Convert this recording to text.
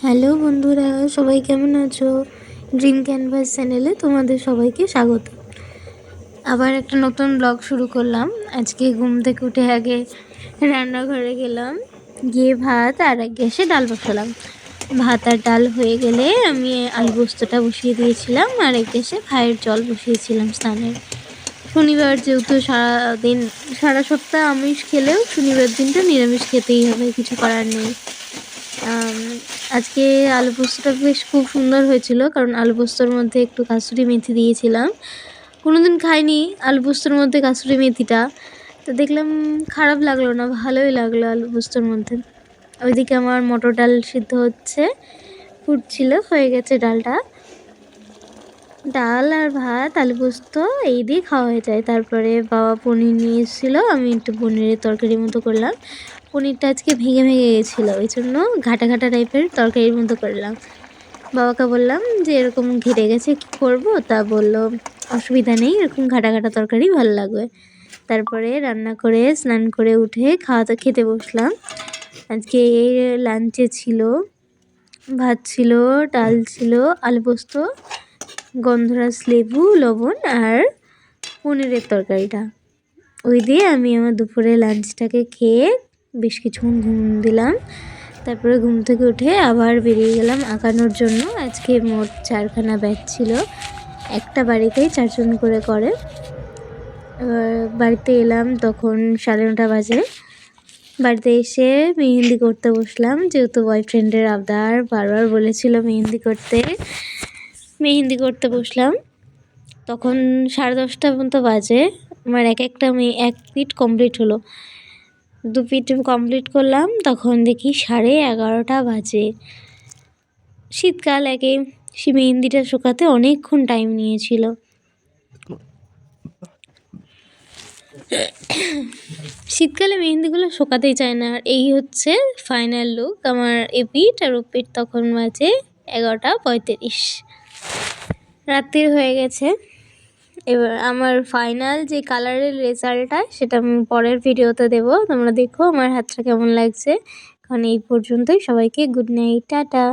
Hello বন্ধুরা, সবাই কেমন আছো? ড্রিম ক্যানভাস চ্যানেলে তোমাদের সবাইকে স্বাগত। আবার একটা নতুন ব্লগ শুরু করলাম। আজকে ঘুম থেকে উঠে আগে রান্নাঘরে গেলাম, গিয়ে ভাত আর এক গ্যাসে ডাল বসালাম। ভাত আর ডাল হয়ে গেলে আমি আলু পোস্তটা বসিয়ে দিয়েছিলাম, আর এক গ্যাসে ভাইয়ের জল বসিয়েছিলাম স্নানের। শনিবার যেহেতু সারাদিন সারা সপ্তাহ আমিষ খেলেও শনিবার দিনটা নিরামিষ খেতেই হবে, কিছু করার নেই। আজকে আলু পোস্তটা বেশ খুব সুন্দর হয়েছিল, কারণ আলু পোস্তর মধ্যে একটু কাসুরি মেথি দিয়েছিলাম। কোনোদিন খাইনি আলু পোস্তর মধ্যে কাসুরি মেথিটা, তো দেখলাম খারাপ লাগলো না, ভালোই লাগলো আলু পোস্তর মধ্যে। ওইদিকে আমার মটর ডাল সিদ্ধ হচ্ছে, ফুটছিল, হয়ে গেছে ডালটা। ডাল আর ভাত আলু পোস্ত এই দিয়ে খাওয়া হয়ে যায়। তারপরে বাবা পনির নিয়ে এসেছিলো, আমি একটু পনিরের তরকারির মতো করলাম। পনিরটা আজকে ভেঙে ভেঙে গেছিলো, ওই জন্য ঘাটা ঘাটা টাইপের তরকারির মতো করলাম। বাবাকে বললাম যে এরকম ঘেটে গেছে, কী করবো? তা বললো অসুবিধা নেই, এরকম ঘাটা ঘাটা তরকারি ভালো লাগবে। তারপরে রান্না করে স্নান করে উঠে খেতে বসলাম। আজকে লাঞ্চে ছিল ভাত, ছিল ডাল, ছিল আলু পোস্ত, গন্ধরাজ লেবু, লবণ আর পনিরের তরকারিটা। ওই দিয়ে আমি আমার দুপুরে লাঞ্চটাকে খেয়ে বেশ কিছুক্ষণ ঘুম দিলাম। তারপরে ঘুম থেকে উঠে আবার বেরিয়ে গেলাম আঁকানোর জন্য। আজকে মোট 4খানা ব্যাচ ছিল, একটা বাড়িতেই 4জন করে করে। এবার বাড়িতে এলাম তখন 9:30 বাজে। বাড়িতে এসে মেহেন্দি করতে বসলাম, যেহেতু বয়ফ্রেন্ডের আবদার, বারবার বলেছিল মেহেন্দি করতে বসলাম। তখন 10:30 মতো বাজে। আমার এক পিঠ কমপ্লিট হলো, 2 পিঠ কমপ্লিট করলাম, তখন দেখি 11:30 বাজে। শীতকাল, সে মেহেন্দিটা শুকাতে অনেকক্ষণ টাইম নিয়েছিল। শীতকালে মেহেন্দিগুলো শুকাতেই চায় না। আর এই হচ্ছে ফাইনাল লুক আমার। পিঠ আর পিঠ তখন বাজে 11:35, রাত্রির হয়ে গেছে। এবার আমার ফাইনাল যে কালারের রেজাল্টটা, সেটা আমি পরের ভিডিওতে দেবো, তোমরা দেখো আমার হাতটা কেমন লাগছে। এখন এই পর্যন্তই, সবাইকে গুড নাইট, টাটা।